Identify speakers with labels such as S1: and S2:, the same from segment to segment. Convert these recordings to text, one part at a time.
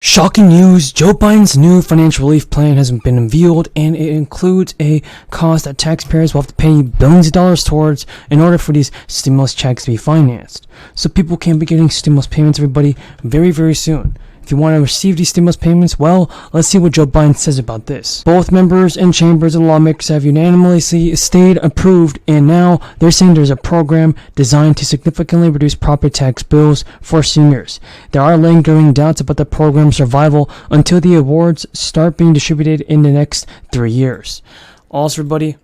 S1: Shocking news, Joe Biden's new financial relief plan has been unveiled, and it includes a cost that taxpayers will have to pay billions of dollars towards in order for these stimulus checks to be financed. So people can be getting stimulus payments, everybody, very, very soon. If you want to receive these stimulus payments, well, let's see what Joe Biden says about this. Both members and chambers of lawmakers have unanimously stayed approved, and now they're saying there's a program designed to significantly reduce property tax bills for seniors. There are lingering doubts about the program's survival until the awards start being distributed in the next 3 years. Also, everybody,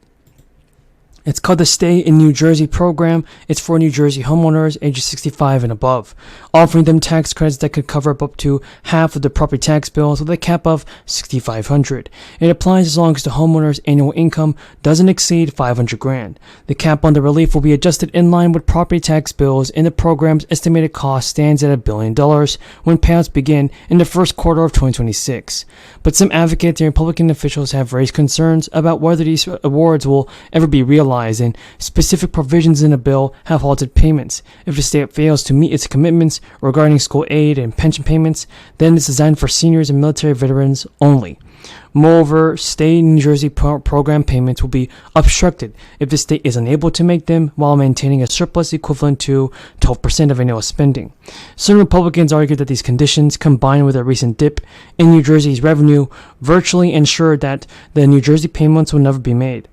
S1: it's called the Ssdi in New Jersey program. It's for New Jersey homeowners ages 65 and above, offering them tax credits that could cover up to half of the property tax bills with a cap of $6,500. It applies as long as the homeowner's annual income doesn't exceed $500,000. The cap on the relief will be adjusted in line with property tax bills, and the program's estimated cost stands at $1 billion when payouts begin in the first quarter of 2026. But some advocates and Republican officials have raised concerns about whether these awards will ever be realized, and specific provisions in the bill have halted payments. If the state fails to meet its commitments regarding school aid and pension payments, then it's designed for seniors and military veterans only. Moreover, state New Jersey program payments will be obstructed if the state is unable to make them while maintaining a surplus equivalent to 12% of annual spending. Some Republicans argue that these conditions, combined with a recent dip in New Jersey's revenue, virtually ensure that the New Jersey payments will never be made.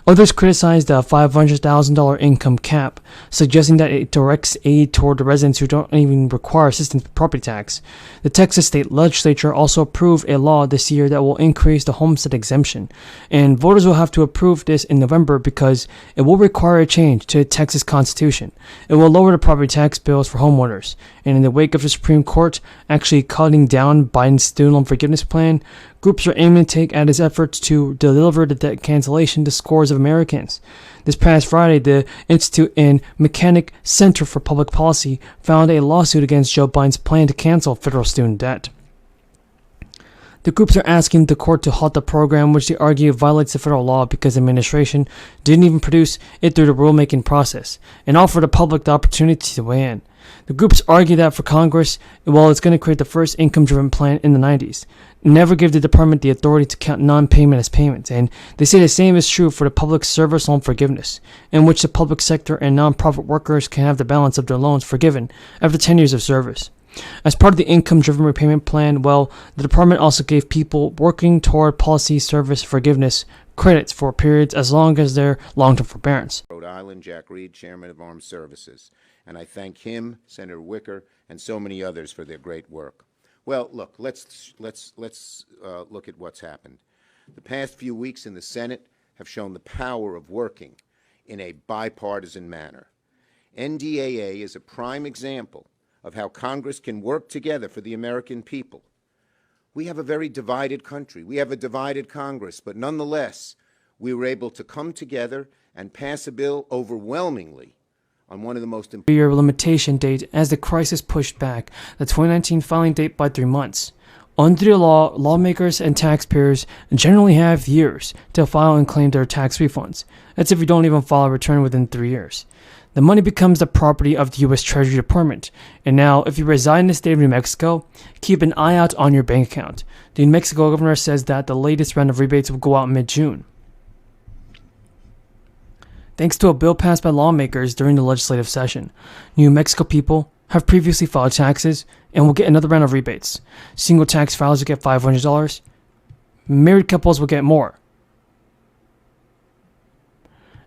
S1: Others criticize the $500,000 income cap, suggesting that it directs aid toward the residents who don't even require assistance with property tax. The Texas state legislature also approved a law this year that will increase the homestead exemption, and voters will have to approve this in November because it will require a change to the Texas Constitution. It will lower the property tax bills for homeowners, and in the wake of the Supreme Court actually cutting down Biden's student loan forgiveness plan, groups are aiming to take at its efforts to deliver the debt cancellation to scores of Americans. This past Friday, the Institute and Mechanic Center for Public Policy filed a lawsuit against Joe Biden's plan to cancel federal student debt. The groups are asking the court to halt the program, which they argue violates the federal law because the administration didn't even produce it through the rulemaking process and offer the public the opportunity to weigh in. The groups argue that for Congress, well, it's going to create the first income-driven plan in the 90s. Never give the department the authority to count non-payment as payments, and they say the same is true for the public service loan forgiveness, in which the public sector and non-profit workers can have the balance of their loans forgiven after 10 years of service. As part of the income-driven repayment plan, well, the department also gave people working toward policy service forgiveness credits for periods as long as their long-term forbearance.
S2: Rhode Island, Jack Reed, Chairman of Armed Services, and I thank him, Senator Wicker, and so many others for their great work. Well, look, let's look at what's happened. The past few weeks in the Senate have shown the power of working in a bipartisan manner. NDAA is a prime example of how Congress can work together for the American people. We have a very divided country. We have a divided Congress, but nonetheless, we were able to come together and pass a bill overwhelmingly on one of the most important
S1: year limitation date as the crisis pushed back the 2019 filing date by 3 months. Under the law, lawmakers and taxpayers generally have years to file and claim their tax refunds. That's if you don't even file a return within 3 years. The money becomes the property of the U.S. Treasury Department. And now, if you reside in the state of New Mexico, keep an eye out on your bank account. The New Mexico governor says that the latest round of rebates will go out mid-June, thanks to a bill passed by lawmakers during the legislative session. New Mexico people have previously filed taxes and will get another round of rebates. Single tax filers will get $500. Married couples will get more.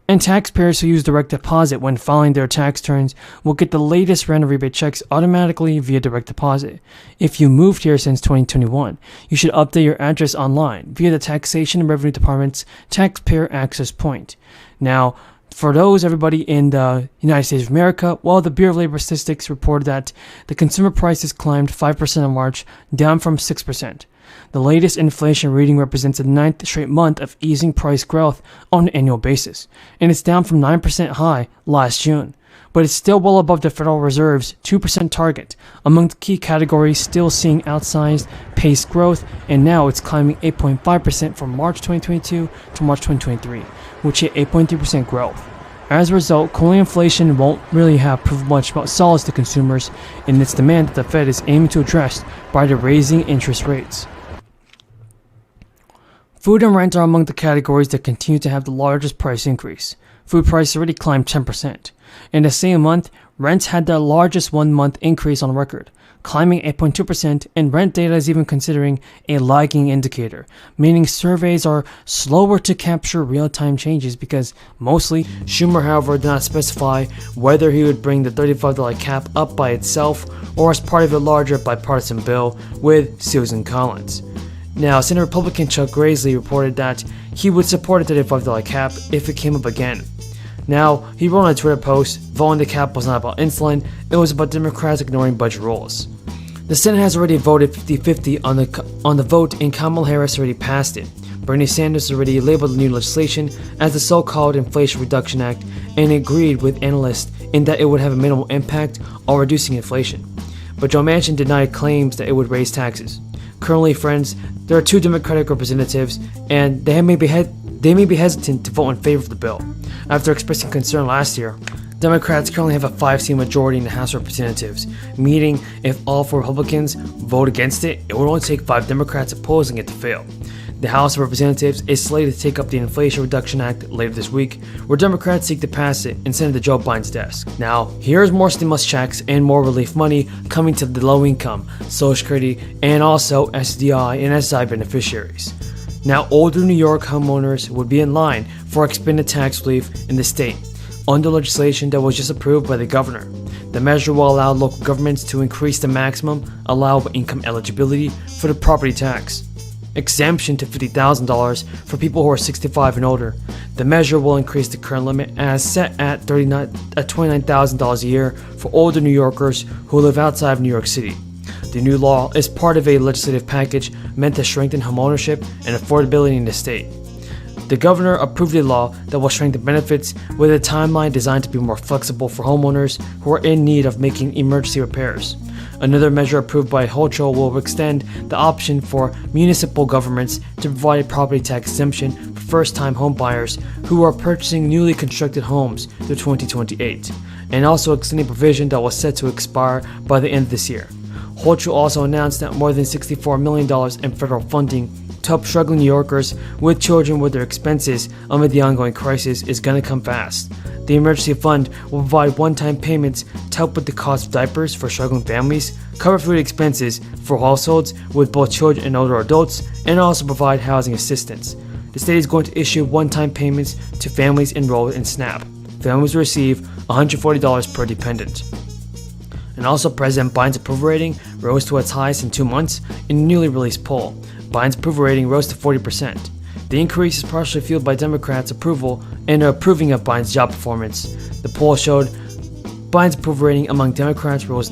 S1: And taxpayers who use direct deposit when filing their tax returns will get the latest round of rebate checks automatically via direct deposit. If you moved here since 2021, you should update your address online via the Taxation and Revenue Department's Taxpayer Access Point. Now, for everybody in the United States of America, well, the Bureau of Labor Statistics reported that the consumer prices climbed 5% in March, down from 6%. The latest inflation reading represents the 9th straight month of easing price growth on an annual basis, and it's down from 9% high last June. But it's still well above the Federal Reserve's 2% target, among the key categories still seeing outsized paced growth, and now it's climbing 8.5% from March 2022 to March 2023, which hit 8.3% growth. As a result, cooling inflation won't really have proved much solace to consumers in its demand that the Fed is aiming to address by raising interest rates. Food and rent are among the categories that continue to have the largest price increase. Food prices already climbed 10%. In the same month, rents had the largest one-month increase on record, climbing 8.2%, and rent data is even considering a lagging indicator, meaning surveys are slower to capture real-time changes because mostly, Schumer, however, did not specify whether he would bring the $35 cap up by itself or as part of a larger bipartisan bill with Susan Collins. Now, Senate Republican Chuck Grassley reported that he would support a $35 cap if it came up again. Now, he wrote on a Twitter post, voting the cap was not about insulin, it was about Democrats ignoring budget rules. The Senate has already voted 50-50 on the vote, and Kamala Harris already passed it. Bernie Sanders already labeled the new legislation as the so-called Inflation Reduction Act and agreed with analysts in that it would have a minimal impact on reducing inflation. But Joe Manchin denied claims that it would raise taxes. Currently, friends, there are 2 Democratic representatives, and they may be hesitant to vote in favor of the bill. After expressing concern last year, Democrats currently have a 5-seat majority in the House of Representatives, meaning if all 4 Republicans vote against it, it would only take 5 Democrats opposing it to fail. The House of Representatives is slated to take up the Inflation Reduction Act later this week, where Democrats seek to pass it and send it to Joe Biden's desk. Now, here's more stimulus checks and more relief money coming to the low-income, Social Security, and also Ssdi and Ssdi beneficiaries. Now, older New York homeowners would be in line for expanded tax relief in the state, under legislation that was just approved by the governor. The measure will allow local governments to increase the maximum allowable income eligibility for the property tax exemption to $50,000 for people who are 65 and older. The measure will increase the current limit as set at $29,000 a year for older New Yorkers who live outside of New York City. The new law is part of a legislative package meant to strengthen homeownership and affordability in the state. The governor approved a law that will strengthen benefits with a timeline designed to be more flexible for homeowners who are in need of making emergency repairs. Another measure approved by Hochul will extend the option for municipal governments to provide a property tax exemption for first-time home buyers who are purchasing newly constructed homes through 2028, and also extending a provision that was set to expire by the end of this year. Hochul also announced that more than $64 million in federal funding to help struggling New Yorkers with children with their expenses amid the ongoing crisis is going to come fast. The emergency fund will provide one-time payments to help with the cost of diapers for struggling families, cover food expenses for households with both children and older adults, and also provide housing assistance. The state is going to issue one-time payments to families enrolled in SNAP. Families will receive $140 per dependent. And also, President Biden's approval rating rose to its highest in 2 months in a newly released poll. Biden's approval rating rose to 40%. The increase is partially fueled by Democrats' approval and approving of Biden's job performance. The poll showed Biden's approval rating among Democrats rose